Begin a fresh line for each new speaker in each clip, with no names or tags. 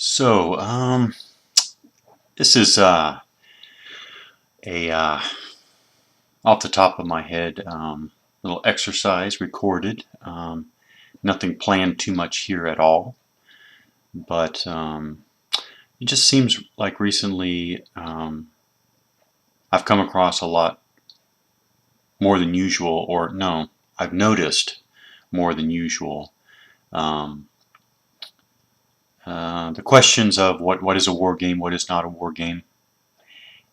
So, this is a off the top of my head little exercise recorded. Nothing planned too much here at all, but it just seems like recently I've come across a lot more than usual, or no, I've noticed more than usual. Um, the questions of what is a war game, what is not a war game,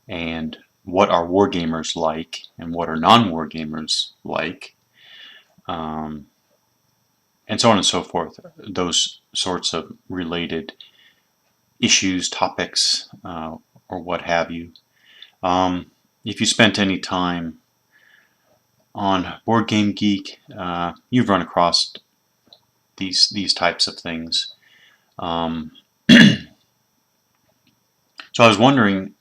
and what are war gamers like and what are non-war gamers like, um, and so on and so forth. Those sorts of related issues, topics, or what have you. If you spent any time on Board Game Geek, you've run across these types of things. So I was wondering,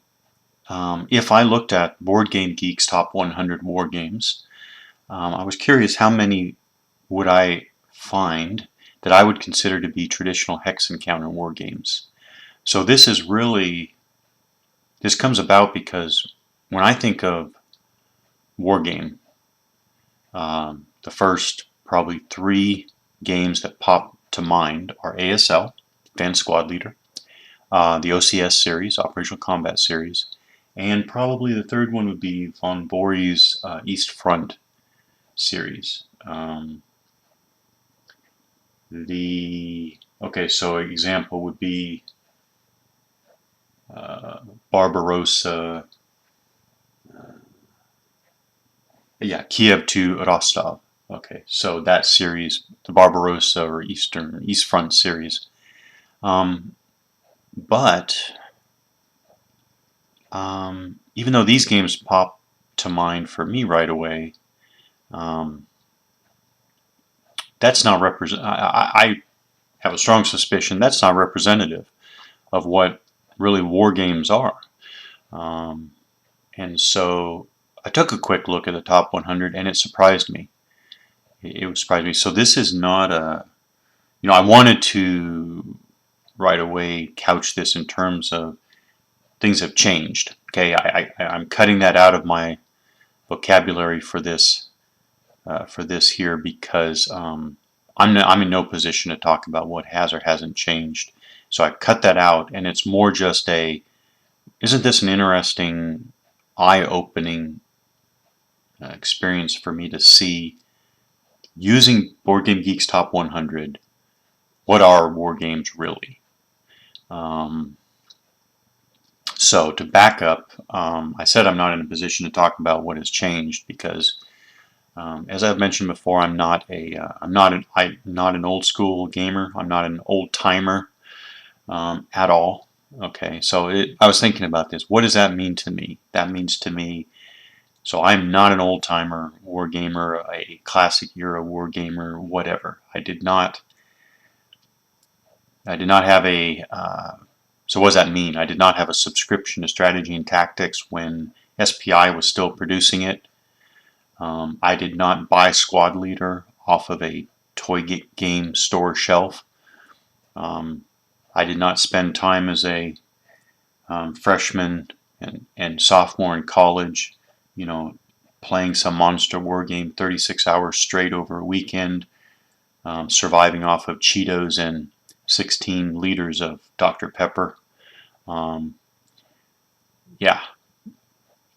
if I looked at Board Game Geek's top 100 war games, I was curious how many would I find that I would consider to be traditional Hex-and-Counter war games. So this comes about because when I think of war game, the first probably three games that pop to mind are ASL, Advanced Squad Leader, the OCS series, Operational Combat Series, and probably the third one would be Von Borey's East Front series. So example would be Barbarossa, Kiev to Rostov. Okay, so that series, the Barbarossa or East Front series. But even though these games pop to mind for me right away, that's not represent. I have a strong suspicion that's not representative of what really war games are. And so I took a quick look at the top 100, and it surprised me. It surprised me. So this is not I wanted to right away couch this in terms of things have changed. Okay, I'm cutting that out of my vocabulary for this here because I'm in no position to talk about what has or hasn't changed. So I cut that out, and it's more just isn't this an interesting, eye-opening experience for me to see, using Board Game Geek's Top 100, what are war games really? So to back up, I said I'm not in a position to talk about what has changed because, as I've mentioned before, I'm not an old school gamer. I'm not an old timer at all. Okay, so I was thinking about this. What does that mean to me? That means to me, so I'm not an old timer war gamer, a classic era war gamer, whatever. I did not have a. So what does that mean? I did not have a subscription to Strategy and Tactics when SPI was still producing it. I did not buy Squad Leader off of a toy game store shelf. I did not spend time as a freshman and sophomore in college, playing some monster war game 36 hours straight over a weekend, surviving off of Cheetos and 16 liters of Dr. Pepper. I'm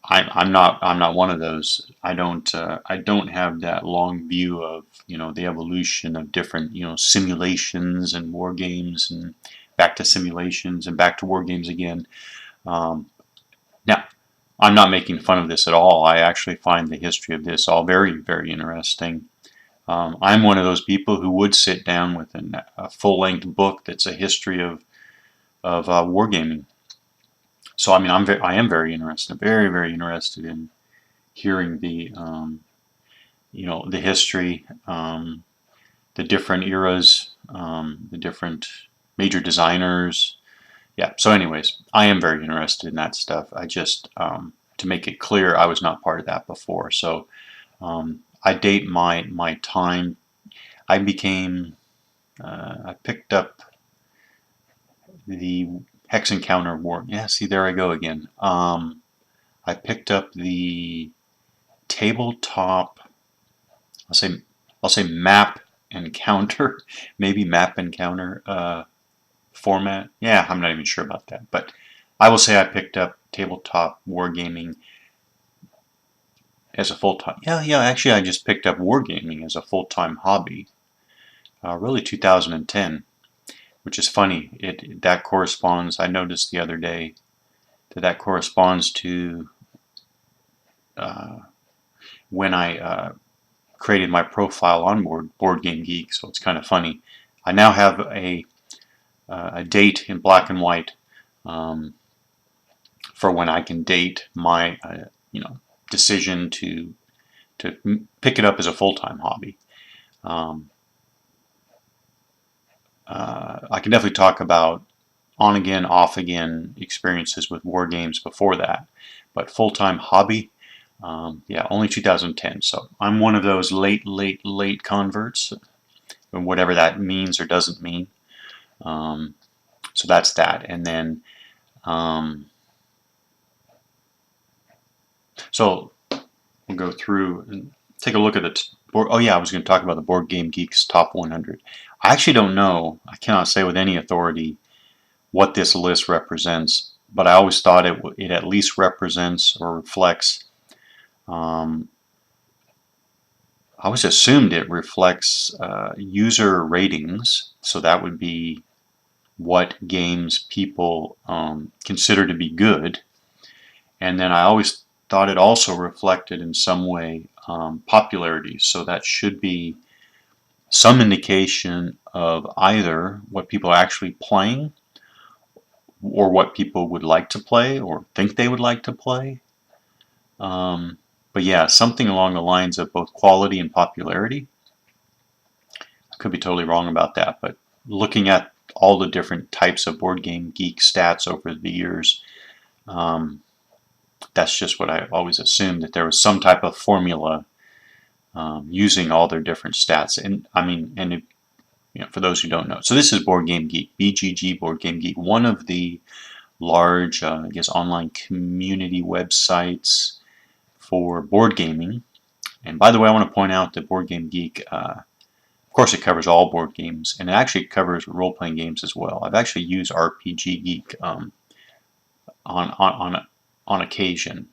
not one of those. I don't have that long view of the evolution of different simulations and war games and back to simulations and back to war games again. Now, I'm not making fun of this at all. I actually find the history of this all very, very interesting. I'm one of those people who would sit down with a full-length book that's a history of wargaming. So I mean, I am very interested, very, very interested in hearing the the history, the different eras, the different major designers. Yeah. So, anyways, I am very interested in that stuff. I just to make it clear, I was not part of that before. So I date my time. I picked up the Hex-and-Counter war. Yeah, see, there I go again. I picked up the tabletop. I'll say map and counter, maybe map and counter format. Yeah, I'm not even sure about that, but I will say I picked up tabletop wargaming as a full-time. Yeah. Actually, I just picked up wargaming as a full-time hobby. Really, 2010, which is funny. That corresponds. I noticed the other day that corresponds to uh, when I created my profile on Board Game Geek. So it's kind of funny. I now have a date in black and white um, for when I can date my decision to pick it up as a full-time hobby. Um, I can definitely talk about on again, off again experiences with war games before that, but full-time hobby, yeah, only 2010. So I'm one of those late converts, and whatever that means or doesn't mean. So that's that, and then so we'll go through and take a look at the board. Oh yeah, I was going to talk about the Board Game Geek's top 100. I actually don't know. I cannot say with any authority what this list represents, but I always thought it at least represents or reflects. I always assumed it reflects user ratings, so that would be what games people consider to be good, and then I always thought it also reflected in some way popularity, so that should be some indication of either what people are actually playing or what people would like to play or think they would like to play. But yeah, something along the lines of both quality and popularity. I could be totally wrong about that, but looking at all the different types of Board Game Geek stats over the years, that's just what I always assumed, that there was some type of formula using all their different stats. And I mean, and for those who don't know, so this is Board Game Geek, BGG, Board Game Geek, one of the large, I guess, online community websites for board gaming. And by the way, I want to point out that Board Game Geek, of course, it covers all board games, and it actually covers role-playing games as well. I've actually used RPG Geek on occasion.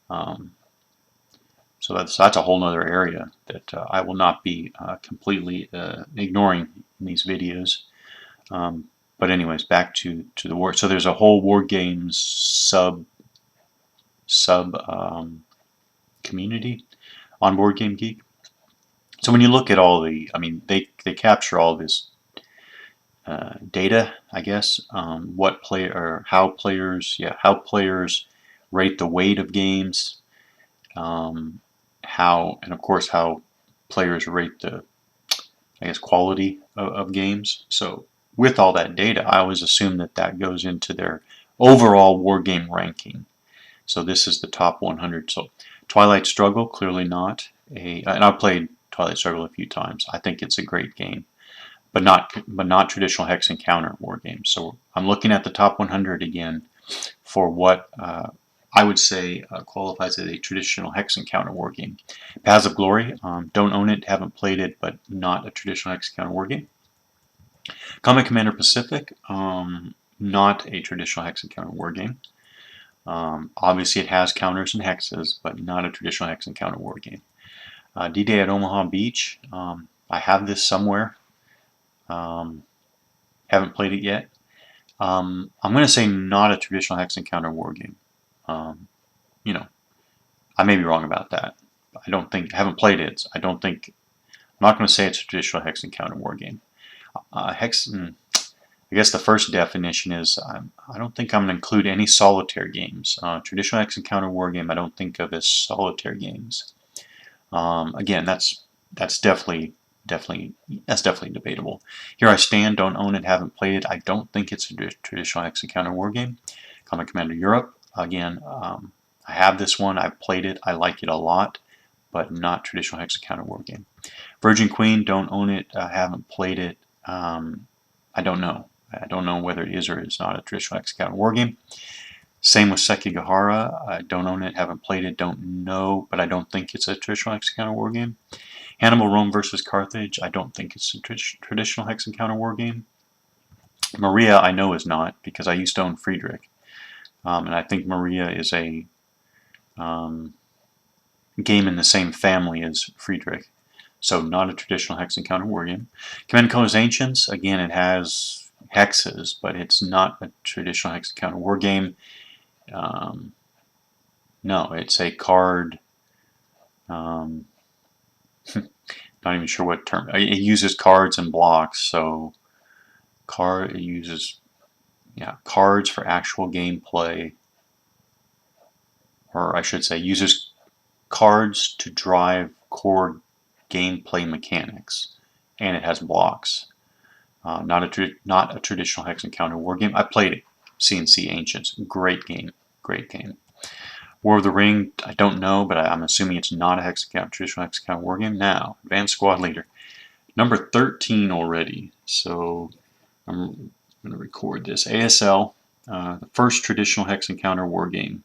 So that's a whole other area that I will not be completely ignoring in these videos. But anyways, back to the war. So there's a whole war games sub community on Board Game Geek. So when you look at all the, I mean, they capture all this data, I guess, what player or how players rate the weight of games, how, and of course how players rate the, I guess, quality of games. So with all that data, I always assume that goes into their overall war game ranking. So this is the top 100. So Twilight Struggle, clearly not and I've played Twilight Struggle a few times. I think it's a great game, but not traditional Hex-and-Counter war games. So I'm looking at the top 100 again for what I would say qualifies as a traditional Hex-and-Counter war game. Paths of Glory, don't own it, haven't played it, but not a traditional Hex-and-Counter war game. Command Commander Pacific, not a traditional Hex-and-Counter war game. Obviously it has counters and hexes, but not a traditional Hex-and-Counter war game. D-Day at Omaha Beach, I have this somewhere. Haven't played it yet. I'm going to say not a traditional Hex-and-Counter war game. You know, I may be wrong about that. I haven't played it. I'm not going to say it's a traditional Hex-and-Counter war game. I guess the first definition is I don't think I'm going to include any solitaire games. Traditional Hex-and-Counter war game I don't think of as solitaire games. Again, that's definitely debatable. Here I Stand, don't own it, haven't played it. I don't think it's a traditional Hex-and-Counter war game. Command Commander Europe, again, I have this one. I've played it. I like it a lot, but not traditional Hex-and-Counter war game. Virgin Queen, don't own it. Haven't played it. I don't know. I don't know whether it is or is not a traditional Hex-and-Counter war game. Same with Sekigahara. I don't own it, haven't played it, don't know, but I don't think it's a traditional Hex-and-Counter war game. Hannibal Rome versus Carthage. I don't think it's a traditional Hex-and-Counter war game. Maria, I know is not, because I used to own Friedrich. And I think Maria is a game in the same family as Friedrich. So not a traditional Hex-and-Counter war game. Command & Colors Ancients, again, it has hexes, but it's not a traditional Hex-and-Counter war game. No, it's a card. Not even sure what term. It uses cards and blocks, so it uses cards for actual gameplay, or I should say, uses cards to drive core gameplay mechanics, and it has blocks. Not a traditional Hex-and-Counter war game. I played it. C&C Ancients, great game, great game. War of the Ring, I don't know, but I'm assuming it's not a traditional Hex-and-Counter war game. Now, Advanced Squad Leader, number 13 already. So I'm going to record this. ASL, the first traditional Hex-and-Counter war game.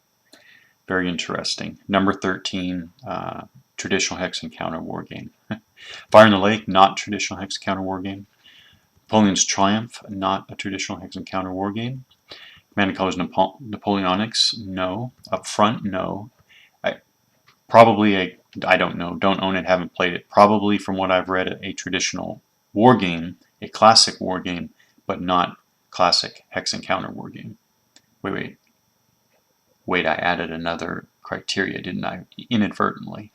Very interesting. Number 13, traditional Hex-and-Counter war game. Fire in the Lake, not traditional Hex-and-Counter war game. Napoleon's Triumph, not a traditional Hex-and-Counter war game. Command & Colors Napoleonics, no. Up Front, no. I don't know, don't own it, haven't played it. Probably, from what I've read, a traditional war game, a classic war game, but not classic Hex-and-Counter war game. Wait, I added another criteria, didn't I? Inadvertently.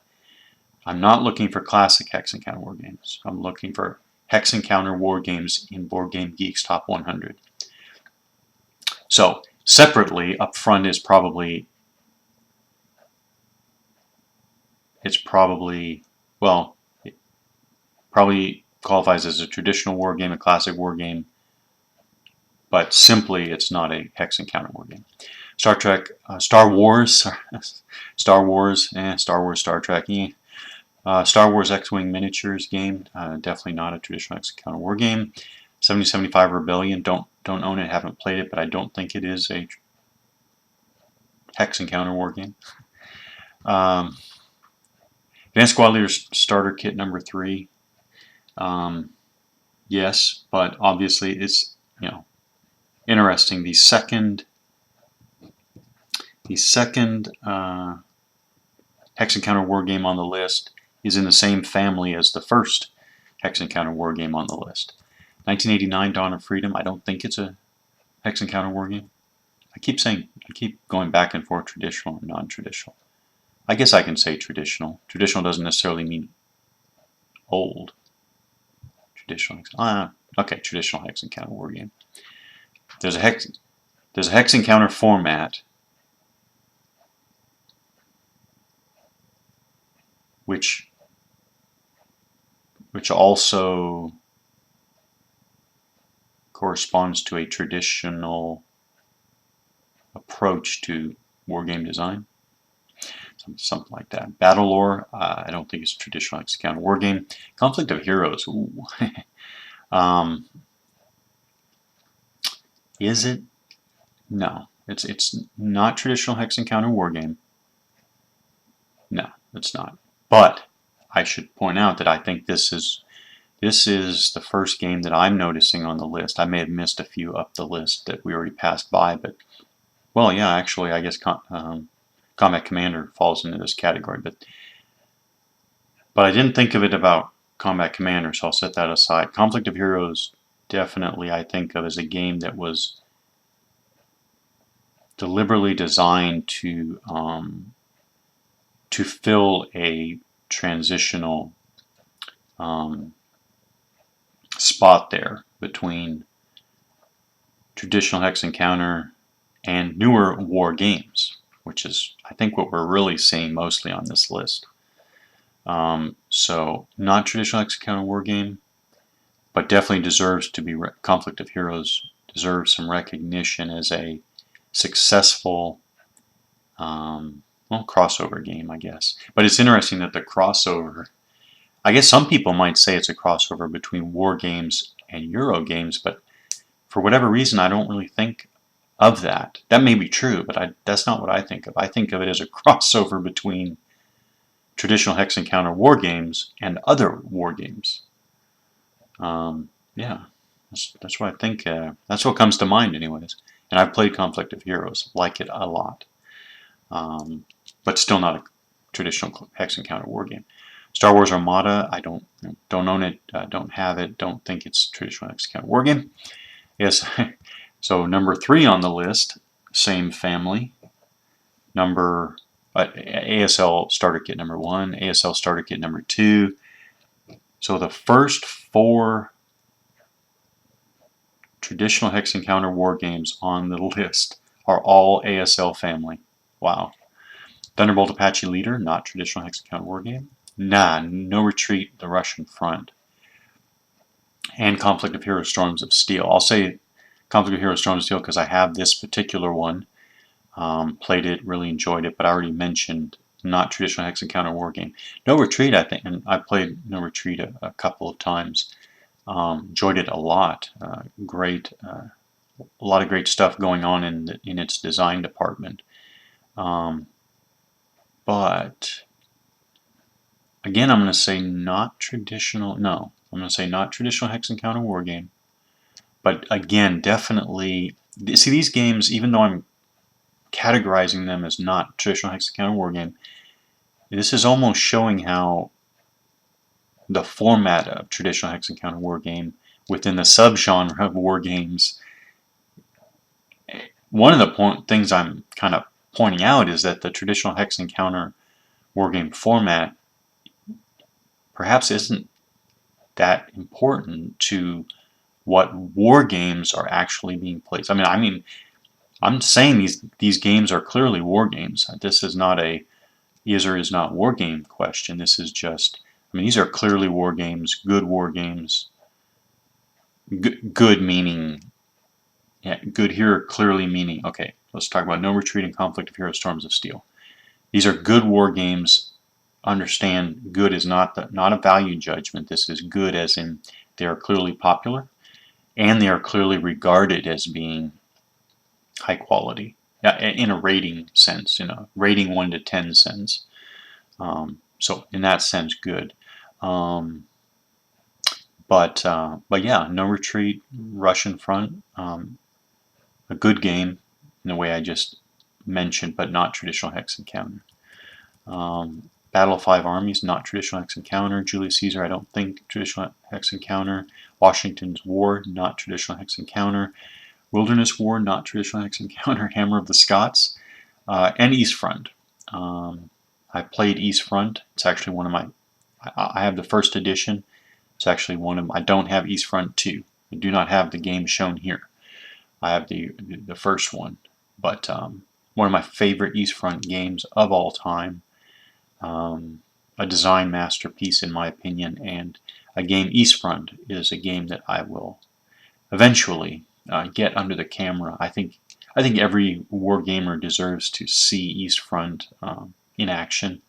I'm not looking for classic Hex-and-Counter war games. I'm looking for Hex-and-Counter war games in Board Game Geek's Top 100. So, separately, Up Front is probably qualifies as a traditional war game, a classic war game, but simply it's not a Hex-and-Counter war game. Star Trek, Star Wars, Star Trek, Star Wars X-Wing Miniatures game, definitely not a traditional Hex-and-Counter war game. 7075 Rebellion, don't own it, haven't played it, but I don't think it is a Hex-and-Counter war game. Advanced Squad Leader Starter Kit number 3. Yes, but obviously it's interesting. The second Hex-and-Counter war game on the list is in the same family as the first Hex-and-Counter war game on the list. 1989 Dawn of Freedom, I don't think it's a Hex-and-Counter war game. I keep going back and forth, traditional and non-traditional. I guess I can say traditional. Traditional doesn't necessarily mean old. Traditional, traditional Hex-and-Counter war game. There's a Hex-and-Counter format which also corresponds to a traditional approach to war game design. Something like that. Battle Lore, I don't think it's a traditional Hex-and-Counter war game. Conflict of Heroes, ooh. Is it? No, it's not traditional Hex-and-Counter war game. No, it's not. But I should point out that I think this is the first game that I'm noticing on the list. I may have missed a few up the list that we already passed by, but well, yeah, actually, I guess Combat Commander falls into this category, but I didn't think of it about Combat Commander, so I'll set that aside. Conflict of Heroes, definitely I think of as a game that was deliberately designed to fill a transitional spot there between traditional Hex-and-Counter and newer war games, which is, I think, what we're really seeing mostly on this list. So, not traditional Hex-and-Counter war game, but definitely deserves to be, Conflict of Heroes deserves some recognition as a successful, crossover game, I guess. But it's interesting that the crossover, I guess some people might say it's a crossover between war games and Euro games, but for whatever reason, I don't really think of that. That may be true, but that's not what I think of. I think of it as a crossover between traditional Hex-and-Counter war games and other war games. Yeah, that's what I think. That's what comes to mind, anyways. And I've played Conflict of Heroes, like it a lot, but still not a traditional Hex-and-Counter war game. Star Wars Armada, I don't own it, don't have it, don't think it's a traditional Hex-and-Counter war game. Yes, so number 3 on the list, same family. Number ASL Starter Kit number 1, ASL Starter Kit number 2. So the first 4 traditional Hex-and-Counter war games on the list are all ASL family. Wow. Thunderbolt Apache Leader, not traditional Hex-and-Counter war game. No Retreat, the Russian Front. And Conflict of Heroes Storms of Steel. I'll say Conflict of Heroes Storms of Steel because I have this particular one. Played it, really enjoyed it, but I already mentioned not traditional Hex-and-Counter war game. No Retreat, I think, and I played No Retreat a couple of times. Enjoyed it a lot. Great, a lot of great stuff going on in its design department. But again, I'm going to say not traditional. No, I'm going to say not traditional Hex-and-Counter war game. But again, definitely. See, these games, even though I'm categorizing them as not traditional Hex-and-Counter war game, this is almost showing how the format of traditional Hex-and-Counter war game within the subgenre of war games. One of the things I'm kind of pointing out is that the traditional Hex-and-Counter war game format perhaps isn't that important to what war games are actually being played. I mean, I'm saying these games are clearly war games. This is not a is or is not war game question. This is just, I mean, these are clearly war games, good war games. Good meaning, yeah, good here clearly meaning, okay, let's talk about No Retreat and Conflict of Heroes Storms of Steel. These are good war games. Understand, good is not a value judgment. This is good as in they are clearly popular and they are clearly regarded as being high quality in a rating sense, in a rating 1 to 10 sense. So in that sense, good. But yeah, No Retreat, Russian Front, a good game in the way I just mentioned, but not traditional Hex-and-Counter. Battle of Five Armies, not traditional Hex-and-Counter. Julius Caesar, I don't think traditional Hex-and-Counter. Washington's War, not traditional Hex-and-Counter. Wilderness War, not traditional Hex-and-Counter. Hammer of the Scots, and East Front. I played East Front. It's actually one of my. I have the first edition. It's actually one of. I don't have East Front 2. I do not have the game shown here. I have the first one, but one of my favorite East Front games of all time. A design masterpiece in my opinion, and a game. East Front is a game that I will eventually get under the camera. I think every war gamer deserves to see East Front in action.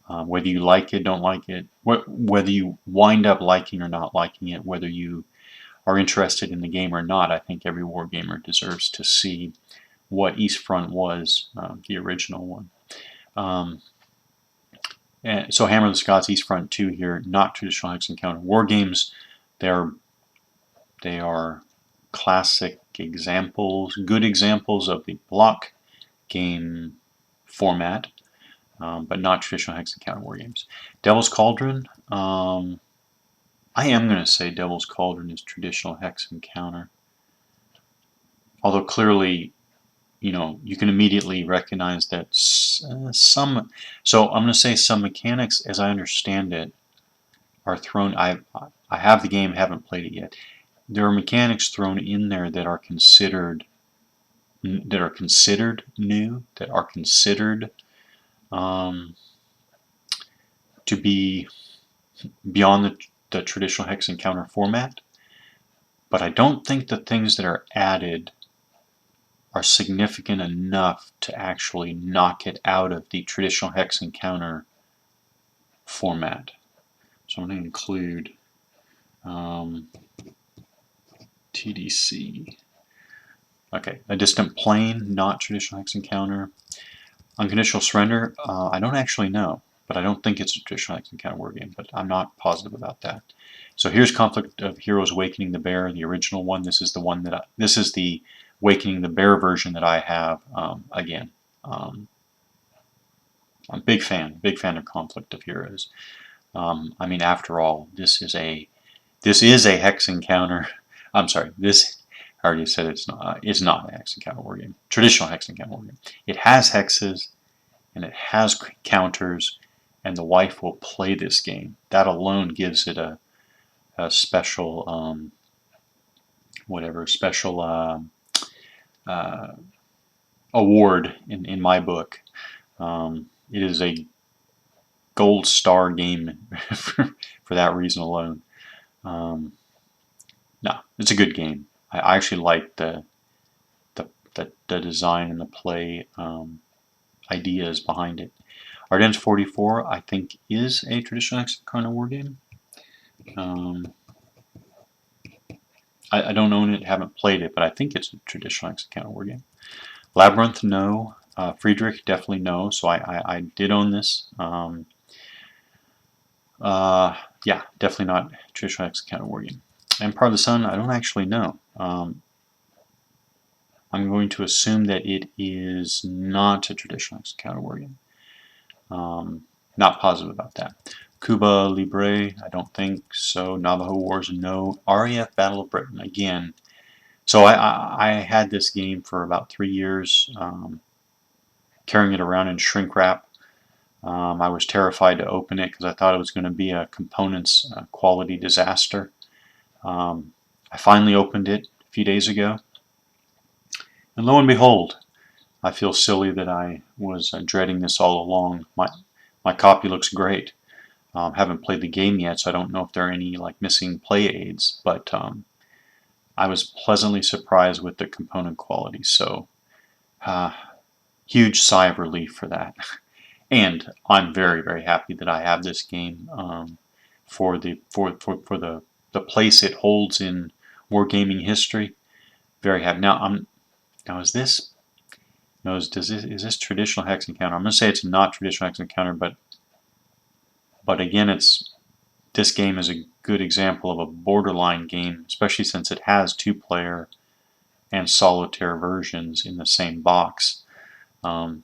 Whether you like it, don't like it, whether you wind up liking or not liking it, whether you are interested in the game or not, I think every war gamer deserves to see what East Front was, the original one. And so Hammer of the Scots, East Front 2 here, not traditional Hex-and-Counter war games. They are classic examples, good examples of the block game format, but not traditional Hex-and-Counter war games. Devil's Cauldron, I am going to say Devil's Cauldron is traditional Hex-and-Counter. Although clearly, you can immediately recognize that some. So I'm going to say some mechanics, as I understand it, are thrown. I have the game, haven't played it yet. There are mechanics thrown in there that are considered new, that are considered to be beyond the traditional Hex-and-Counter format. But I don't think the things that are added are significant enough to actually knock it out of the traditional Hex-and-Counter format. So I'm going to include TDC. Okay, a distant plane, not traditional Hex-and-Counter. Unconditional surrender, I don't actually know, but I don't think it's a traditional Hex-and-Counter wargame, but I'm not positive about that. So here's Conflict of Heroes Awakening the Bear, the original one. This is the one that this is the Awakening the Bear version that I have. Again, I'm a big fan of Conflict of Heroes. I mean, after all, this is a Hex-and-Counter. I'm sorry, this. I already said it's not a Hex-and-Counter wargame. Traditional Hex-and-Counter wargame. It has hexes and it has counters, and the wife will play this game. That alone gives it a special award in my book. It is a gold star game for that reason alone. No, it's a good game. I actually like the design and the play ideas behind it. Ardennes 44, I think, is a traditional Hex-and-Counter wargame. I don't own it, haven't played it, but I think it's a traditional Hex-and-Counter wargame. Labyrinth, no. Friedrich, definitely no. So I did own this. Yeah, definitely not traditional Hex-and-Counter wargame. Empire of the Sun, I don't actually know. I'm going to assume that it is not a traditional Hex-and-Counter wargame. Not positive about that. Cuba Libre, I don't think so. Navajo Wars, no. RAF Battle of Britain, again. So I had this game for about 3 years, carrying it around in shrink wrap. I was terrified to open it because I thought it was going to be a components quality disaster. I finally opened it a few days ago, and lo and behold, I feel silly that I was dreading this all along. My copy looks great. Haven't played the game yet, so I don't know if there are any like missing play aids, but I was pleasantly surprised with the component quality. So huge sigh of relief for that. And I'm very, very happy that I have this game for the place it holds in wargaming history. Very happy. Now is this is this traditional Hex-and-Counter? I'm going to say it's not traditional Hex-and-Counter, but again, this game is a good example of a borderline game, especially since it has 2-player and solitaire versions in the same box. Well,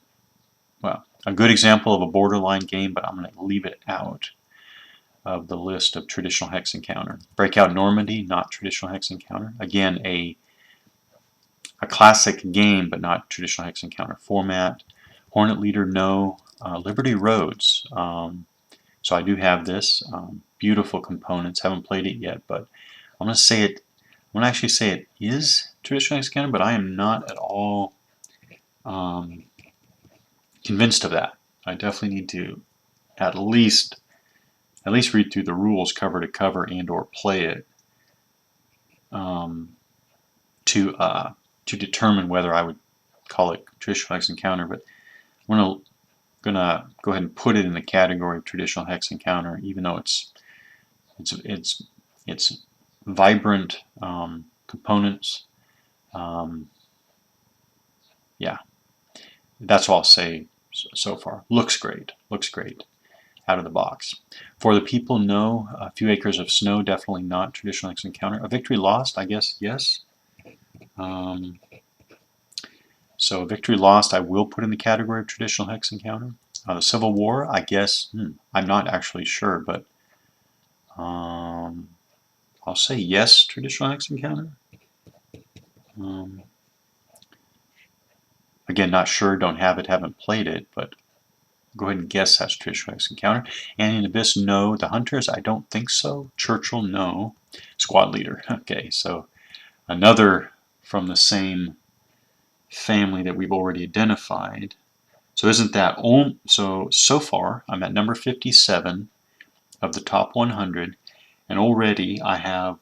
a good example of a borderline game, but I'm going to leave it out of the list of traditional Hex-and-Counter. Breakout Normandy, not traditional Hex-and-Counter. Again, a classic game, but not traditional Hex-and-Counter format. Hornet Leader, no. Liberty Roads. So I do have this. Beautiful components. Haven't played it yet, but I'm going to actually say it is traditional Hex-and-Counter, but I am not at all convinced of that. I definitely need to at least read through the rules cover to cover and or play it to determine whether I would call it traditional Hex-and-Counter. But I'm gonna go ahead and put it in the category of traditional Hex-and-Counter, even though it's vibrant components. Yeah, that's all I'll say so far. Looks great. Out of the box. For the People, no. A Few Acres of Snow, definitely not traditional Hex-and-Counter. A Victory Lost, I guess, yes. So Victory Lost I will put in the category of traditional Hex-and-Counter. The Civil War, I guess, I'm not actually sure, but I'll say yes, traditional Hex-and-Counter. Again, not sure, don't have it, haven't played it, but go ahead and guess that's traditional Hex-and-Counter. Alien Abyss, no. The Hunters, I don't think so. Churchill, no. Squad Leader, okay, so another from the same family that we've already identified. So isn't that so far I'm at number 57 of the top 100, and already I have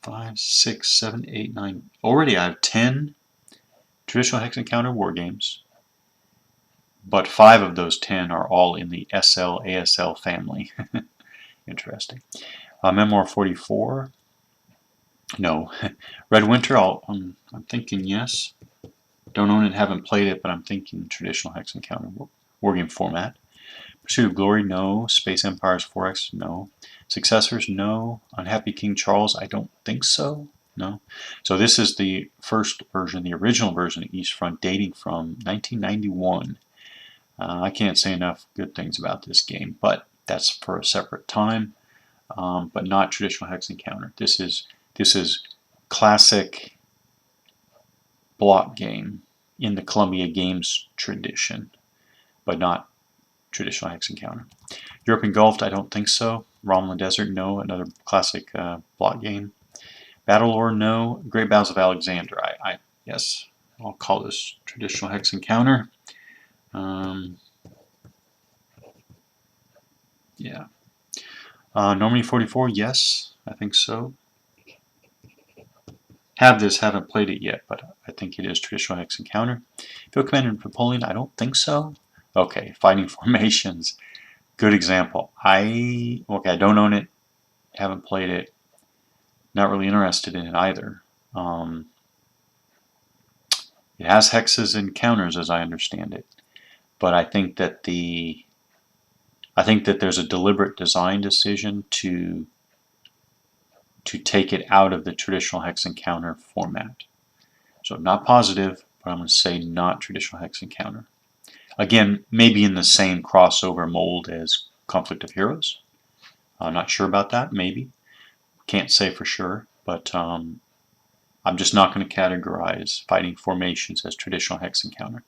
5, 6, 7, 8, 9. Already I have 10 traditional Hex-and-Counter war games, but 5 of those 10 are all in the SL ASL family. Interesting. Memoir 44. No. Red Winter, I'm thinking yes. Don't own it, haven't played it, but I'm thinking traditional Hex-and-Counter wargame format. Pursuit of Glory, no. Space Empires 4X, no. Successors, no. Unhappy King Charles, I don't think so. No. So this is the first version, the original version of East Front, dating from 1991. I can't say enough good things about this game, but that's for a separate time. But not traditional Hex-and-Counter. This is classic block game in the Columbia Games tradition, but not traditional Hex-and-Counter. Europe Engulfed, I don't think so. Romulan Desert, no. Another classic block game. Battle Lore, no. Great Battles of Alexander, yes. I'll call this traditional Hex-and-Counter. Yeah. Normandy 44, yes. I think so. Have this, haven't played it yet, but I think it is traditional Hex-and-Counter. Field Commander Napoleon, I don't think so. Okay, Fighting Formations, good example. I don't own it, haven't played it, not really interested in it either. It has hexes and counters as I understand it, but I think that there's a deliberate design decision to take it out of the traditional Hex-and-Counter format. So not positive, but I'm going to say not traditional Hex-and-Counter. Again, maybe in the same crossover mold as Conflict of Heroes. I'm not sure about that, maybe. Can't say for sure, but I'm just not going to categorize Fighting Formations as traditional Hex-and-Counter.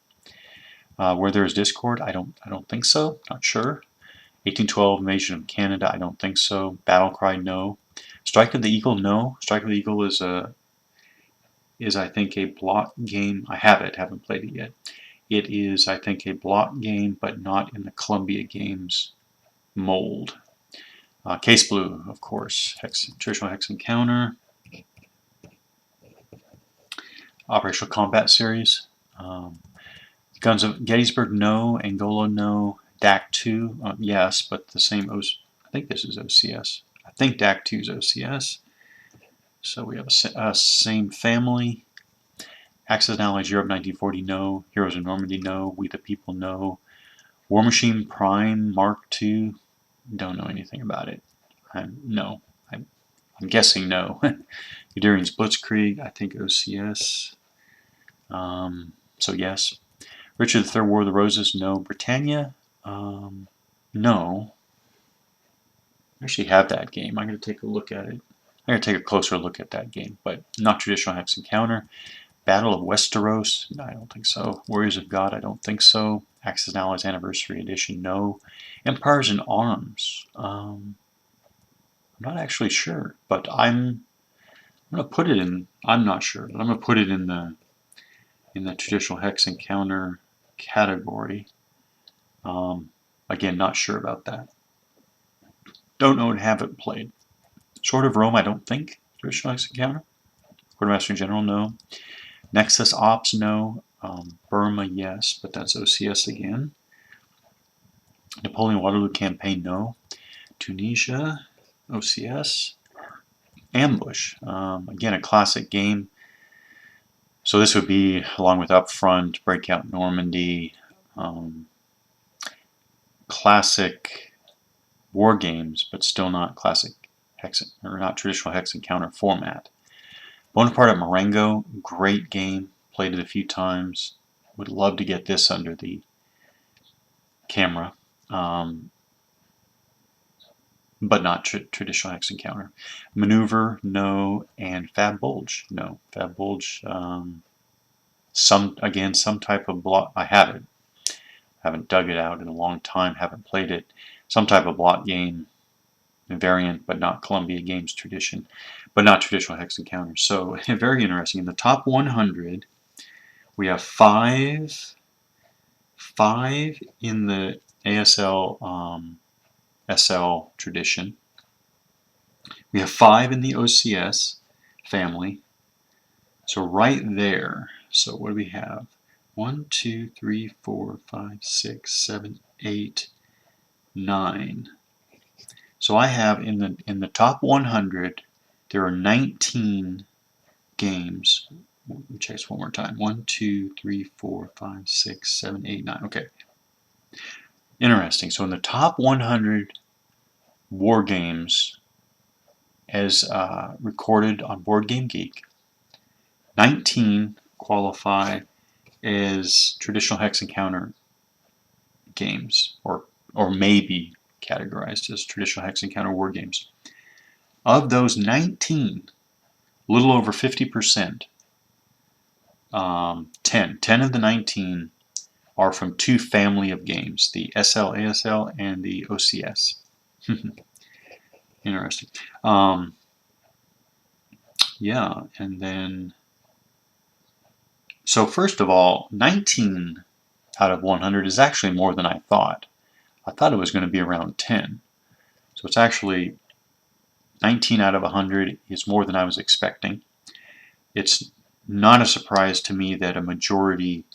Where There Is Discord, I don't think so, not sure. 1812 Invasion of Canada, I don't think so. Battlecry, no. Strike of the Eagle, no. Strike of the Eagle is I think a block game. I haven't played it yet. It is, I think, a block game, but not in the Columbia Games mold. Case Blue, of course, traditional Hex-and-Counter. Operational Combat Series. Guns of Gettysburg, no. Angola, no. DAC 2, yes, but the same. I think this is OCS. I think DAC 2 is OCS. So we have a same family. Axis and Allies Europe 1940, no. Heroes of Normandy, no. We the People, no. War Machine Prime Mark II, don't know anything about it. No. I'm guessing no. Udarian's Blitzkrieg, I think OCS. So yes. Richard III War of the Roses, no. Britannia, no. I actually have that game. I'm going to take a look at it. I'm going to take a closer look at that game, but not traditional Hex-and-Counter. Battle of Westeros, no, I don't think so. Warriors of God, I don't think so. Axis and Allies Anniversary Edition, no. Empires in Arms, I'm not actually sure, but I'm going to put it in. I'm not sure, but I'm going to put it in the traditional Hex-and-Counter category. Again, not sure about that. Don't know and haven't played. Sword of Rome, I don't think. Traditional Hex-and-Counter. Quartermaster General, no. Nexus Ops, no. Burma, yes, but that's OCS again. Napoleon Waterloo Campaign, no. Tunisia, OCS. Ambush, again, a classic game. So this would be, along with Upfront, Breakout Normandy, classic war games, but still not classic not traditional Hex-and-Counter format. Bonaparte at Marengo, great game, played it a few times. Would love to get this under the camera, but not traditional Hex-and-Counter. Maneuver, no, and Fab Bulge, no. Fab Bulge, some type of block. I have it. Haven't dug it out in a long time. Haven't played it. Some type of block game variant, but not Columbia Games tradition, but not traditional Hex-and-Counter. So very interesting. In the top 100, we have five in the ASL SL tradition. We have 5 in the OCS family. So right there. So what do we have? 1, 2, 3, 4, 5, 6, 7, 8, 9. So I have in the top 100 there are 19 games. Let me check this one more time. 1, 2, 3, 4, 5, 6, 7, 8, 9. Okay. Interesting. So in the top 100 war games as recorded on Board Game Geek, 19 qualify as traditional Hex-and-Counter games, or may be categorized as traditional Hex-and-Counter war games. Of those 19, a little over 50%, 10 of the 19 are from two family of games, the SL-ASL and the OCS. Interesting. Yeah, and then, so first of all, 19 out of 100 is actually more than I thought. I thought it was going to be around 10. So it's actually 19 out of 100 is more than I was expecting. It's not a surprise to me that a majority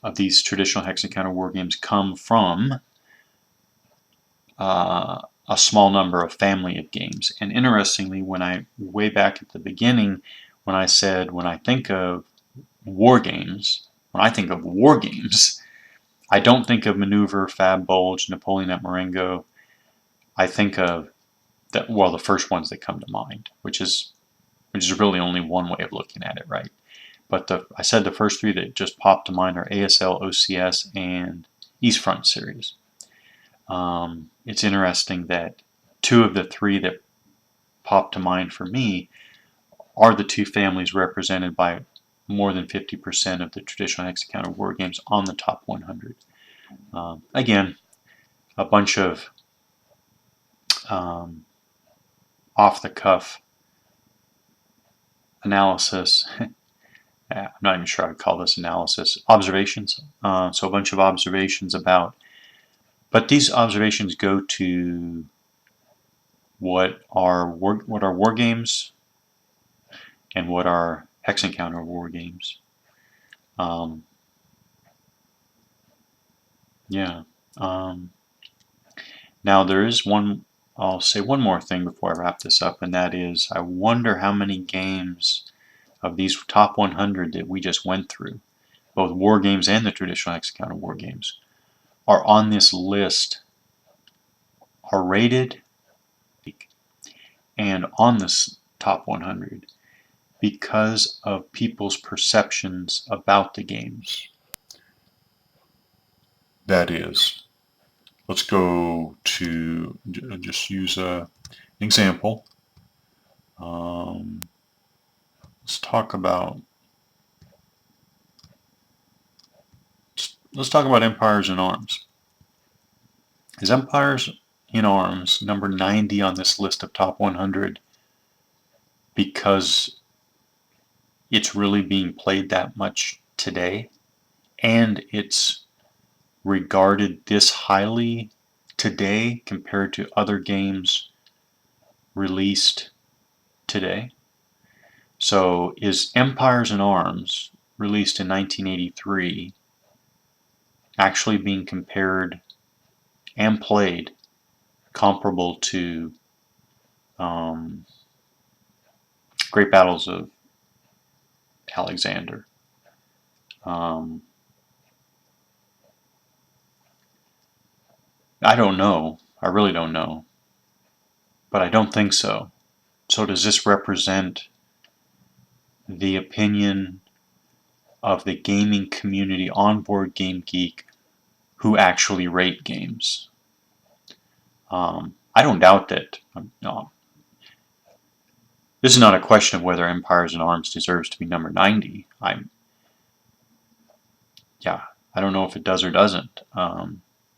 of these traditional Hex-and-Counter war games come from a small number of family of games. And interestingly, way back at the beginning, when I said when I think of war games, I don't think of Maneuver, Fab Bulge, Napoleon at Marengo. I think of the first ones that come to mind, which is really only one way of looking at it, right? But I said the first three that just popped to mind are ASL, OCS, and East Front series. It's interesting that two of the three that popped to mind for me are the two families represented by more than 50% of the traditional Hex-and-Counter war games on the top 100. Again, a bunch of off-the-cuff analysis. I'm not even sure I'd call this analysis. Observations. So a bunch of observations about, but these observations go to what are war games and what are Hex-and-Counter war games. Yeah. Now there is one, I'll say one more thing before I wrap this up, and that is I wonder how many games of these top 100 that we just went through, both war games and the traditional Hex-and-Counter war games, are on this list, are rated and on this top 100 because of people's perceptions about the games. That is, let's go to, just use an example. Let's talk about Empires in Arms. Is Empires in Arms number 90 on this list of top 100 because it's really being played that much today and it's regarded this highly today compared to other games released today? So is Empires in Arms, released in 1983, actually being compared and played comparable to Great Battles of Alexander? I don't know. I really don't know. But I don't think so. So does this represent the opinion of the gaming community on Board Game Geek who actually rate games? I don't doubt that. No. This is not a question of whether Empires in Arms deserves to be number 90. I don't know if it does or doesn't.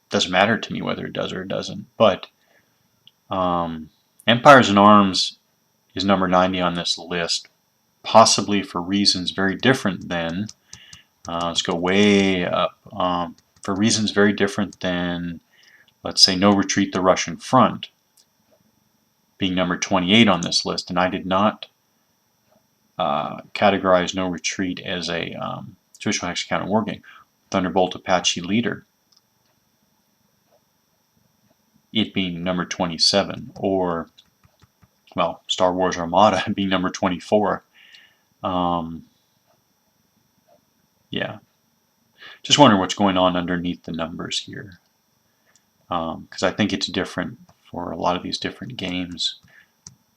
Doesn't matter to me whether it does or it doesn't. But Empires in Arms is number 90 on this list, possibly for reasons very different than, let's go way up, for reasons very different than, let's say, No Retreat, the Russian Front, being number 28 on this list. And I did not categorize No Retreat as a traditional Hex-and-Counter war game. Thunderbolt Apache Leader, it being number 27, or well, Star Wars Armada being number 24. Yeah, just wondering what's going on underneath the numbers here, because I think it's different for a lot of these different games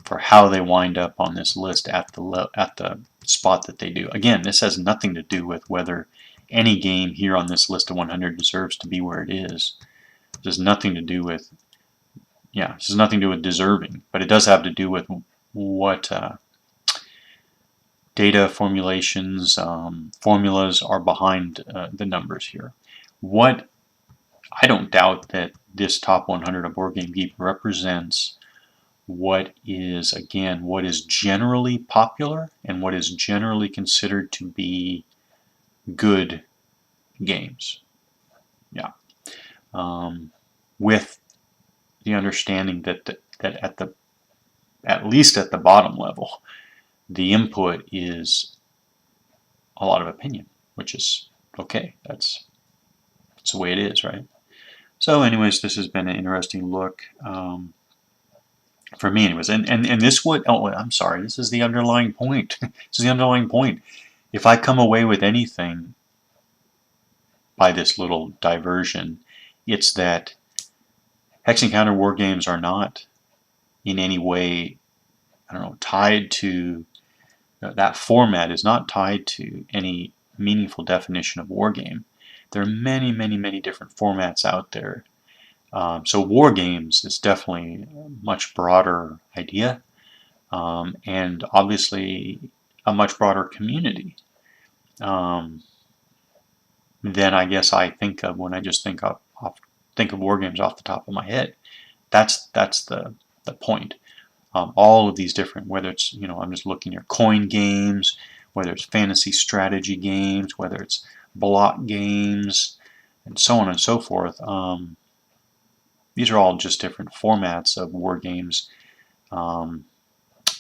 for how they wind up on this list at the spot that they do. Again, this has nothing to do with whether any game here on this list of 100 deserves to be where it is. This has nothing to do with, yeah, this has nothing to do with deserving, but it does have to do with what data formulations, formulas are behind the numbers here. What I don't doubt that this top 100 of Board Game Geek represents what is, again, what is generally popular and what is generally considered to be good games. Yeah. With the understanding that at least at the bottom level, the input is a lot of opinion, which is okay. That's the way it is, right? So anyways, this has been an interesting look for me anyways. And this would, oh, I'm sorry, this is the underlying point. This is the underlying point. If I come away with anything by this little diversion, it's that Hex-and-Counter war games are not in any way, I don't know, tied to, that format is not tied to any meaningful definition of war game. There are many, many, many different formats out there. So war games is definitely a much broader idea, and obviously a much broader community than I guess I think of when I just think of war games off the top of my head. That's the point. All of these different, whether it's, you know, I'm just looking at coin games, whether it's fantasy strategy games, whether it's block games, and so on and so forth. These are all just different formats of war games.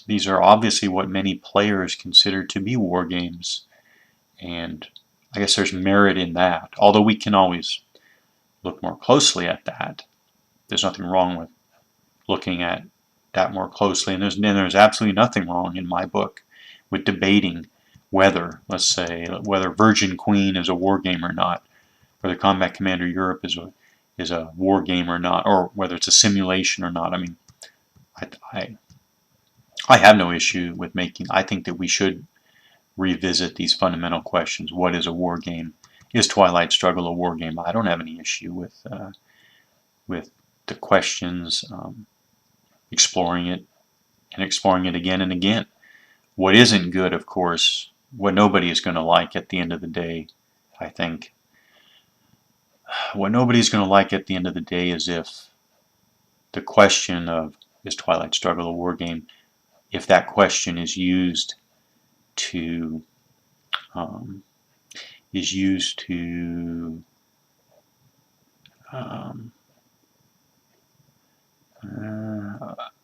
These are obviously what many players consider to be war games, and I guess there's merit in that. Although we can always look more closely at that. There's nothing wrong with looking at that more closely, and there's absolutely nothing wrong in my book with debating whether, let's say, whether Virgin Queen is a war game or not, whether Combat Commander Europe is a war game or not, or whether it's a simulation or not. I mean, I have no issue with making. I think that we should revisit these fundamental questions. What is a war game? Is Twilight Struggle a war game? I don't have any issue with the questions, exploring it again and again. What isn't good, of course, what nobody is going to like at the end of the day, I think, what nobody's going to like at the end of the day is if the question of is Twilight Struggle a war game, if that question is used to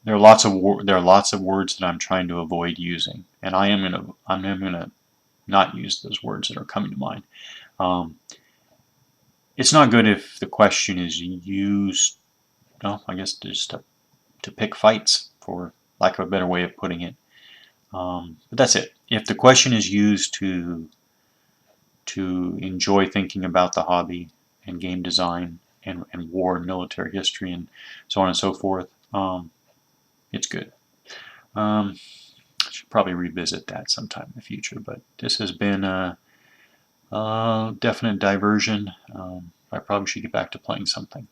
there are lots of words that I'm trying to avoid using, and I'm gonna not use those words that are coming to mind. It's not good if the question is used, well, I guess just to pick fights, for lack of a better way of putting it. But that's it. If the question is used to enjoy thinking about the hobby and game design and war and military history and so on and so forth, it's good. I should probably revisit that sometime in the future, but this has been a definite diversion. I probably should get back to playing something.